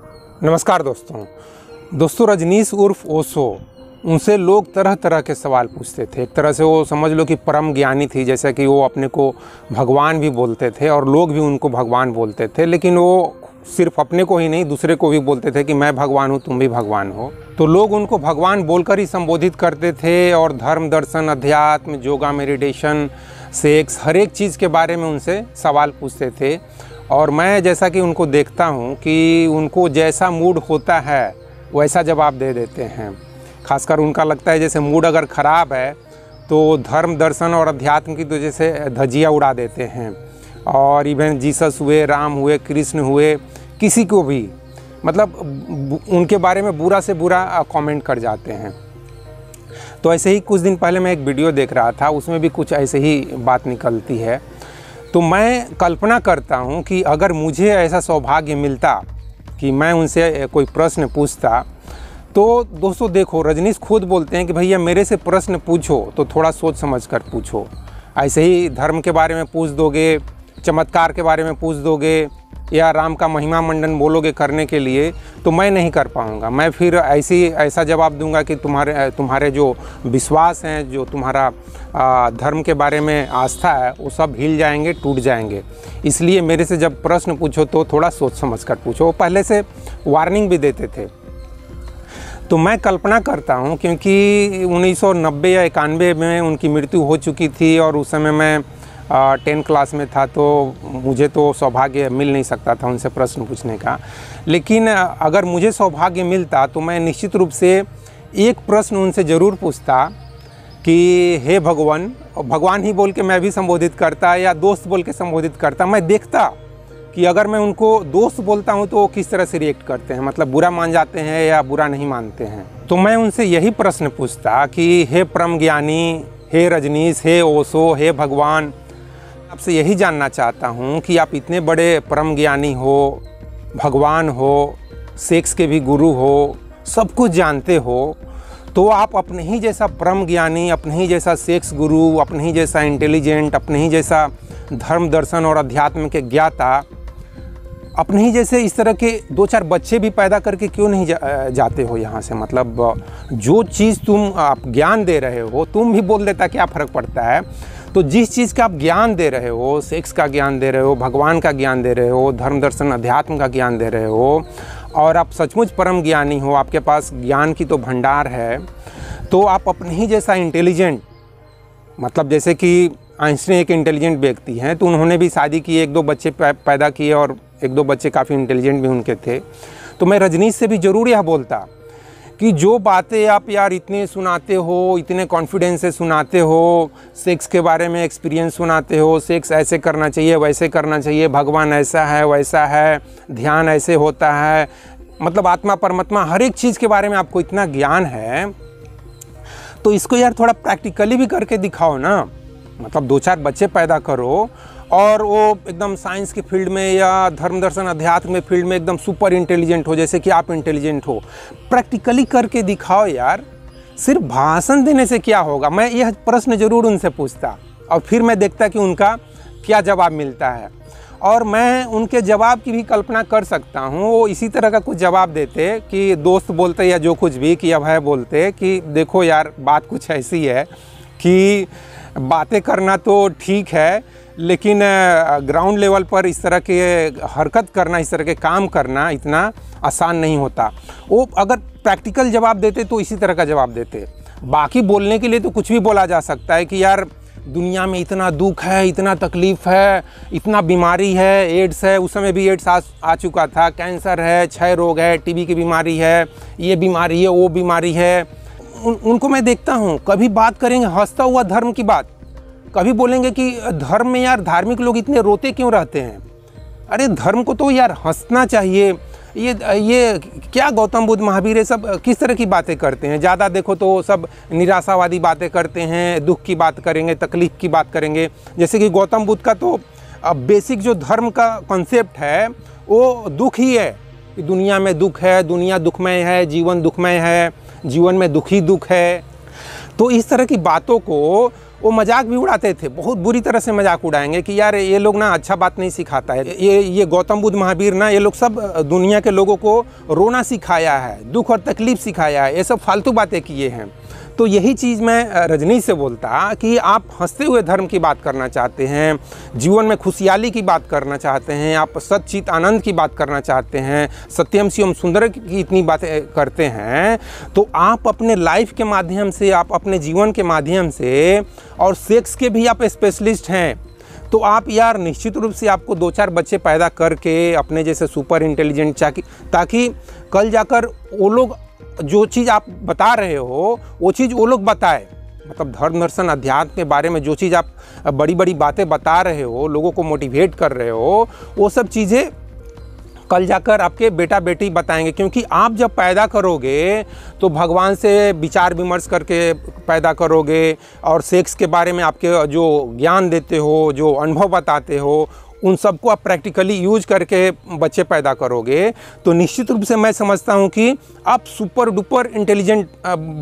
नमस्कार दोस्तों रजनीश उर्फ ओशो, उनसे लोग तरह तरह के सवाल पूछते थे। एक तरह से वो समझ लो कि परम ज्ञानी थी, जैसे कि वो अपने को भगवान भी बोलते थे और लोग भी उनको भगवान बोलते थे। लेकिन वो सिर्फ अपने को ही नहीं, दूसरे को भी बोलते थे कि मैं भगवान हूँ, तुम भी भगवान हो। तो लोग उनको भगवान बोलकर ही संबोधित करते थे और धर्म, दर्शन, अध्यात्म, योगा, मेडिटेशन, सेक्स, हर एक चीज़ के बारे में उनसे सवाल पूछते थे। और मैं जैसा कि उनको देखता हूँ कि उनको जैसा मूड होता है वैसा जवाब दे देते हैं। खासकर उनका लगता है जैसे मूड अगर ख़राब है तो धर्म, दर्शन और अध्यात्म की तो जैसे धज्जियाँ उड़ा देते हैं। और इवन जीसस हुए, राम हुए, कृष्ण हुए, किसी को भी मतलब उनके बारे में बुरा से बुरा कमेंट कर जाते हैं। तो ऐसे ही कुछ दिन पहले मैं एक वीडियो देख रहा था, उसमें भी कुछ ऐसे ही बात निकलती है। तो मैं कल्पना करता हूँ कि अगर मुझे ऐसा सौभाग्य मिलता कि मैं उनसे कोई प्रश्न पूछता, तो दोस्तों देखो, रजनीश खुद बोलते हैं कि भैया मेरे से प्रश्न पूछो तो थोड़ा सोच समझ कर पूछो। ऐसे ही धर्म के बारे में पूछ दोगे, चमत्कार के बारे में पूछ दोगे या राम का महिमा मंडन बोलोगे करने के लिए, तो मैं नहीं कर पाऊँगा। मैं फिर ऐसा जवाब दूंगा कि तुम्हारे जो विश्वास हैं, जो तुम्हारा धर्म के बारे में आस्था है, वो सब हिल जाएंगे, टूट जाएंगे। इसलिए मेरे से जब प्रश्न पूछो तो थोड़ा सोच समझ कर पूछो। वो पहले से वार्निंग भी देते थे। तो मैं कल्पना करता हूँ, क्योंकि 1990 या 91 में उनकी मृत्यु हो चुकी थी और उस समय मैं 10 क्लास में था, तो मुझे तो सौभाग्य मिल नहीं सकता था उनसे प्रश्न पूछने का। लेकिन अगर मुझे सौभाग्य मिलता तो मैं निश्चित रूप से एक प्रश्न उनसे ज़रूर पूछता कि हे भगवान, भगवान ही बोल के मैं भी संबोधित करता या दोस्त बोल के संबोधित करता। मैं देखता कि अगर मैं उनको दोस्त बोलता हूँ तो वो किस तरह से रिएक्ट करते हैं, मतलब बुरा मान जाते हैं या बुरा नहीं मानते हैं। तो मैं उनसे यही प्रश्न पूछता कि हे परम ज्ञानी, हे रजनीश, हे ओशो, हे भगवान, आपसे यही जानना चाहता हूँ कि आप इतने बड़े परम ज्ञानी हो, भगवान हो, सेक्स के भी गुरु हो, सब कुछ जानते हो, तो आप अपने ही जैसा परम ज्ञानी, अपने ही जैसा सेक्स गुरु, अपने ही जैसा इंटेलिजेंट, अपने ही जैसा धर्म, दर्शन और अध्यात्म के ज्ञाता, अपने ही जैसे इस तरह के 2-4 बच्चे भी पैदा करके क्यों नहीं जाते हो यहाँ से। मतलब जो चीज़ तुम आप ज्ञान दे रहे हो, तुम भी बोल देता क्या फ़र्क पड़ता है। तो जिस चीज़ का आप ज्ञान दे रहे हो, सेक्स का ज्ञान दे रहे हो, भगवान का ज्ञान दे रहे हो, धर्म, दर्शन, अध्यात्म का ज्ञान दे रहे हो, और आप सचमुच परम ज्ञानी हो, आपके पास ज्ञान की तो भंडार है, तो आप अपने ही जैसा इंटेलिजेंट, मतलब जैसे कि आइंस्टीन एक इंटेलिजेंट व्यक्ति हैं, तो उन्होंने भी शादी की, 1-2 बच्चे पैदा किए और 1-2 बच्चे काफ़ी इंटेलिजेंट भी उनके थे। तो मैं रजनीश से भी ज़रूर यह बोलता कि जो बातें आप यार इतने सुनाते हो, इतने कॉन्फिडेंस से सुनाते हो, सेक्स के बारे में एक्सपीरियंस सुनाते हो, सेक्स ऐसे करना चाहिए, वैसे करना चाहिए, भगवान ऐसा है, वैसा है, ध्यान ऐसे होता है, मतलब आत्मा परमात्मा, हर एक चीज़ के बारे में आपको इतना ज्ञान है, तो इसको यार थोड़ा प्रैक्टिकली भी करके दिखाओ ना। मतलब 2-4 बच्चे पैदा करो और वो एकदम साइंस के फील्ड में या धर्म, दर्शन, अध्यात्म में फील्ड में एकदम सुपर इंटेलिजेंट हो, जैसे कि आप इंटेलिजेंट हो। प्रैक्टिकली करके दिखाओ यार। सिर्फ भाषण देने से क्या होगा। मैं यह प्रश्न ज़रूर उनसे पूछता और फिर मैं देखता कि उनका क्या जवाब मिलता है। और मैं उनके जवाब की भी कल्पना कर सकता हूँ। वो इसी तरह का कुछ जवाब देते कि दोस्त बोलते या जो कुछ भी, कि अभय बोलते कि देखो यार, बात कुछ ऐसी है कि बातें करना तो ठीक है, लेकिन ग्राउंड लेवल पर इस तरह के हरकत करना, इस तरह के काम करना इतना आसान नहीं होता। वो अगर प्रैक्टिकल जवाब देते तो इसी तरह का जवाब देते। बाकी बोलने के लिए तो कुछ भी बोला जा सकता है कि यार दुनिया में इतना दुख है, इतना तकलीफ़ है, इतना बीमारी है, एड्स है, उस समय भी एड्स आ चुका था, कैंसर है, क्षय रोग है, टीबी की बीमारी है, ये बीमारी है, वो बीमारी है। उनको मैं देखता हूँ, कभी बात करेंगे हंसता हुआ धर्म की बात, कभी बोलेंगे कि धर्म में यार धार्मिक लोग इतने रोते क्यों रहते हैं। अरे धर्म को तो यार हंसना चाहिए। ये क्या गौतम बुद्ध, महावीर, ये सब किस तरह की बातें करते हैं। ज़्यादा देखो तो सब निराशावादी बातें करते हैं, दुख की बात करेंगे, तकलीफ़ की बात करेंगे। जैसे कि गौतम बुद्ध का तो बेसिक जो धर्म का कॉन्सेप्ट है वो दुख ही है कि दुनिया में दुख है, दुनिया दुखमय है, जीवन दुखमय है, जीवन में दुख ही दुख है। तो इस तरह की बातों को वो मजाक भी उड़ाते थे, बहुत बुरी तरह से मजाक उड़ाएंगे कि यार ये लोग ना अच्छा बात नहीं सिखाता है, ये गौतम बुद्ध महावीर ना, ये लोग सब दुनिया के लोगों को रोना सिखाया है, दुख और तकलीफ सिखाया है, ये सब फालतू बातें किए हैं। तो यही चीज़ मैं रजनीश से बोलता कि आप हंसते हुए धर्म की बात करना चाहते हैं, जीवन में खुशहाली की बात करना चाहते हैं, आप सच्चित आनंद की बात करना चाहते हैं, सत्यम शिवम सुंदर की इतनी बातें करते हैं, तो आप अपने लाइफ के माध्यम से, आप अपने जीवन के माध्यम से, और सेक्स के भी आप स्पेशलिस्ट हैं, तो आप यार निश्चित रूप से आपको 2-4 बच्चे पैदा करके अपने जैसे सुपर इंटेलिजेंट ताकि कल जाकर वो लोग जो चीज़ आप बता रहे हो वो चीज़ वो लोग बताए, मतलब धर्म दर्शन अध्यात्म के बारे में जो चीज़ आप बड़ी बड़ी बातें बता रहे हो, लोगों को मोटिवेट कर रहे हो, वो सब चीज़ें कल जाकर आपके बेटा बेटी बताएंगे। क्योंकि आप जब पैदा करोगे तो भगवान से विचार विमर्श करके पैदा करोगे, और सेक्स के बारे में आपके जो ज्ञान देते हो, जो अनुभव बताते हो, उन सबको आप प्रैक्टिकली यूज करके बच्चे पैदा करोगे, तो निश्चित रूप से मैं समझता हूँ कि आप सुपर डुपर इंटेलिजेंट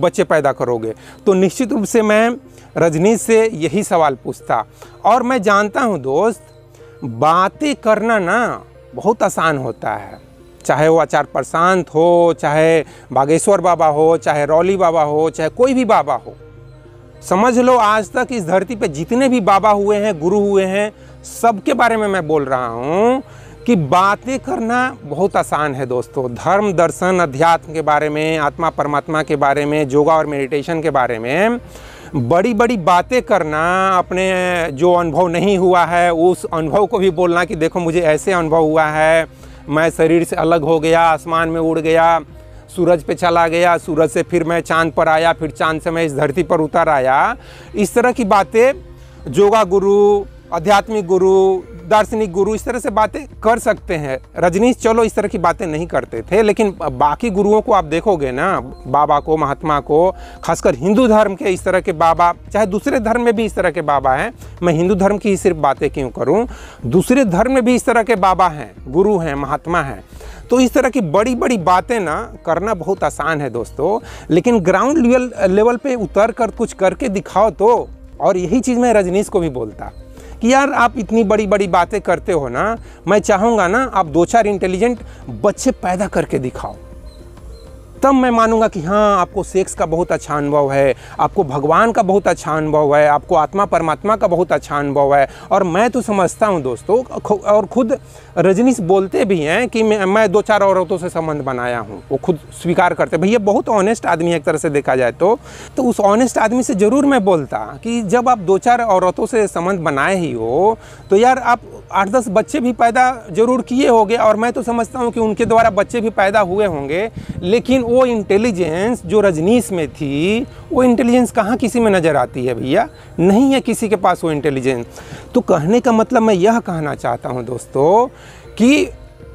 बच्चे पैदा करोगे। तो निश्चित रूप से मैं रजनीश से यही सवाल पूछता। और मैं जानता हूँ दोस्त, बातें करना ना बहुत आसान होता है, चाहे वो आचार्य प्रशांत हो, चाहे बागेश्वर बाबा हो, चाहे रौली बाबा हो, चाहे कोई भी बाबा हो। समझ लो आज तक इस धरती पे जितने भी बाबा हुए हैं, गुरु हुए हैं, सबके बारे में मैं बोल रहा हूँ कि बातें करना बहुत आसान है दोस्तों। धर्म दर्शन अध्यात्म के बारे में, आत्मा परमात्मा के बारे में, योगा और मेडिटेशन के बारे में बड़ी बड़ी बातें करना, अपने जो अनुभव नहीं हुआ है उस अनुभव को भी बोलना कि देखो मुझे ऐसे अनुभव हुआ है, मैं शरीर से अलग हो गया, आसमान में उड़ गया, सूरज पे चला गया, सूरज से फिर मैं चांद पर आया, फिर चांद से मैं इस धरती पर उतर आया। इस तरह की बातें योगा गुरु, आध्यात्मिक गुरु, दार्शनिक गुरु इस तरह से बातें कर सकते हैं। रजनीश चलो इस तरह की बातें नहीं करते थे, लेकिन बाकी गुरुओं को आप देखोगे ना, बाबा को, महात्मा को, खासकर हिंदू धर्म के इस तरह के बाबा, चाहे दूसरे धर्म में भी इस तरह के बाबा हैं, मैं हिंदू धर्म की ही सिर्फ बातें क्यों करूं, दूसरे धर्म में भी इस तरह के बाबा हैं, गुरु हैं, महात्मा हैं। तो इस तरह की बड़ी बड़ी बातें ना करना बहुत आसान है दोस्तों, लेकिन ग्राउंड लेवल पे उतर कर कुछ करके दिखाओ तो। और यही चीज़ मैं रजनीश को भी बोलता कि यार आप इतनी बड़ी बड़ी बातें करते हो ना, मैं चाहूँगा ना आप 2-4 इंटेलिजेंट बच्चे पैदा करके दिखाओ, तब मैं मानूंगा कि हाँ आपको सेक्स का बहुत अच्छा अनुभव है, आपको भगवान का बहुत अच्छा अनुभव है, आपको आत्मा परमात्मा का बहुत अच्छा अनुभव है। और मैं तो समझता हूँ दोस्तों, और खुद रजनीश बोलते भी हैं कि मैं 2-4 औरतों से संबंध बनाया हूँ, वो खुद स्वीकार करते। भैया बहुत ऑनेस्ट आदमी है एक तरह से देखा जाए तो उस ऑनेस्ट आदमी से ज़रूर मैं बोलता कि जब आप 2-4 औरतों से संबंध बनाए ही हो तो यार आप 8-10 बच्चे भी पैदा जरूर किए होंगे, और मैं तो समझता हूँ कि उनके द्वारा बच्चे भी पैदा हुए होंगे। लेकिन वो इंटेलिजेंस जो रजनीश में थी, वो इंटेलिजेंस कहाँ किसी में नज़र आती है भैया? नहीं है किसी के पास वो इंटेलिजेंस। तो कहने का मतलब मैं यह कहना चाहता हूँ दोस्तों कि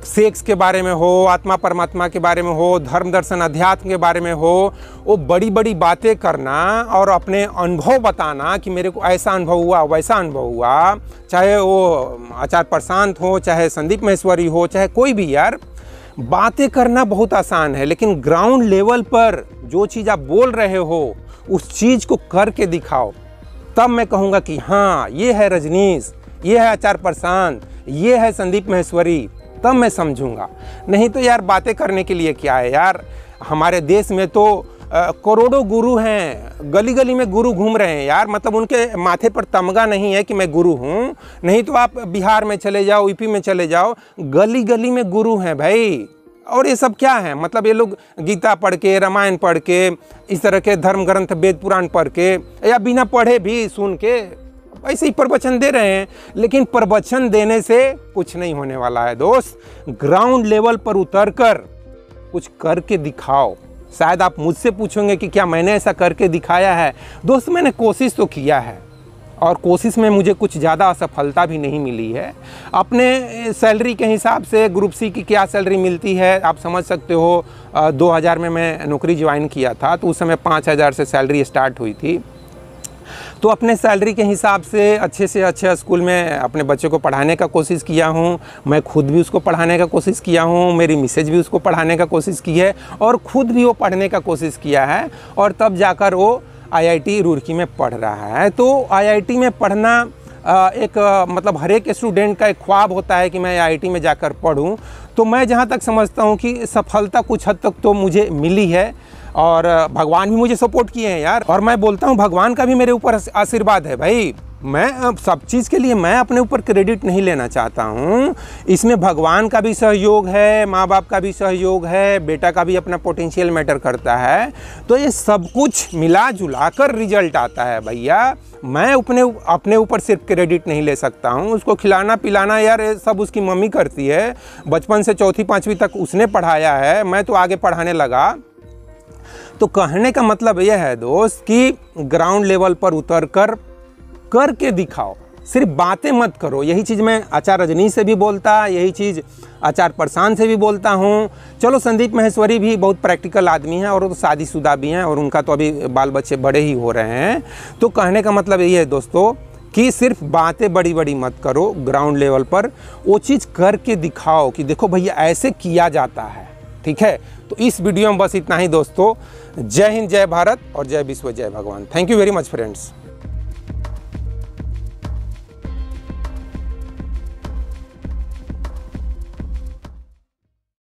सेक्स के बारे में हो, आत्मा परमात्मा के बारे में हो, धर्म दर्शन अध्यात्म के बारे में हो, वो बड़ी बड़ी बातें करना और अपने अनुभव बताना कि मेरे को ऐसा अनुभव हुआ, वैसा अनुभव हुआ, चाहे वो आचार्य प्रशांत हो, चाहे संदीप महेश्वरी हो, चाहे कोई भी, यार बातें करना बहुत आसान है, लेकिन ग्राउंड लेवल पर जो चीज़ आप बोल रहे हो उस चीज़ को करके दिखाओ, तब मैं कहूँगा कि हाँ ये है रजनीश, ये है आचार्य प्रशांत, ये है संदीप महेश्वरी, तब मैं समझूंगा। नहीं तो यार बातें करने के लिए क्या है यार? हमारे देश में तो करोड़ों गुरु हैं, गली गली में गुरु घूम रहे हैं यार, मतलब उनके माथे पर तमगा नहीं है कि मैं गुरु हूँ। नहीं तो आप बिहार में चले जाओ, यूपी में चले जाओ, गली गली में गुरु हैं भाई। और ये सब क्या है? मतलब ये लोग गीता पढ़ के, रामायण पढ़ के, इस तरह के धर्म ग्रंथ वेद पुराण पढ़ के, या बिना पढ़े भी सुन के ऐसे ही प्रवचन दे रहे हैं। लेकिन प्रवचन देने से कुछ नहीं होने वाला है दोस्त। ग्राउंड लेवल पर उतरकर कुछ करके दिखाओ। शायद आप मुझसे पूछोगे कि क्या मैंने ऐसा करके दिखाया है? दोस्त मैंने कोशिश तो किया है, और कोशिश में मुझे कुछ ज़्यादा असफलता भी नहीं मिली है। अपने सैलरी के हिसाब से ग्रुप सी की क्या सैलरी मिलती है आप समझ सकते हो। 2000 में मैं नौकरी ज्वाइन किया था, तो उस समय 5000 से सैलरी स्टार्ट हुई थी। तो अपने सैलरी के हिसाब से अच्छे स्कूल में अपने बच्चे को पढ़ाने का कोशिश किया हूँ। मैं खुद भी उसको पढ़ाने का कोशिश किया हूँ, मेरी मिसेज भी उसको पढ़ाने का कोशिश की है, और खुद भी वो पढ़ने का कोशिश किया है। और तब जाकर वो IIT रुड़की में पढ़ रहा है। तो IIT में पढ़ना मतलब हर एक स्टूडेंट का एक ख्वाब होता है कि मैं IIT में जाकर पढूं। तो मैं जहां तक समझता हूं कि सफलता कुछ हद तक तो मुझे मिली है और भगवान भी मुझे सपोर्ट किए हैं यार। और मैं बोलता हूं भगवान का भी मेरे ऊपर आशीर्वाद है भाई। मैं सब चीज़ के लिए मैं अपने ऊपर क्रेडिट नहीं लेना चाहता हूँ। इसमें भगवान का भी सहयोग है, माँ बाप का भी सहयोग है, बेटा का भी अपना पोटेंशियल मैटर करता है। तो ये सब कुछ मिला जुला कर रिजल्ट आता है भैया। मैं अपने ऊपर सिर्फ क्रेडिट नहीं ले सकता हूँ। उसको खिलाना पिलाना यार सब उसकी मम्मी करती है। बचपन से चौथी पाँचवीं तक उसने पढ़ाया है, मैं तो आगे पढ़ाने लगा। तो कहने का मतलब यह है दोस्त कि ग्राउंड लेवल पर उतर कर करके दिखाओ, सिर्फ बातें मत करो। यही चीज़ मैं आचार्य रजनीश से भी बोलता, यही चीज़ आचार्य प्रशांत से भी बोलता हूँ। चलो संदीप माहेश्वरी भी बहुत प्रैक्टिकल आदमी हैं और वो तो शादीशुदा भी हैं और उनका तो अभी बाल बच्चे बड़े ही हो रहे हैं। तो कहने का मतलब यही है दोस्तों कि सिर्फ बातें बड़ी बड़ी मत करो, ग्राउंड लेवल पर वो चीज़ करके दिखाओ कि देखो भैया ऐसे किया जाता है। ठीक है, तो इस वीडियो में बस इतना ही दोस्तों। जय हिंद, जय भारत और जय विश्व, जय भगवान। Thank you very much friends.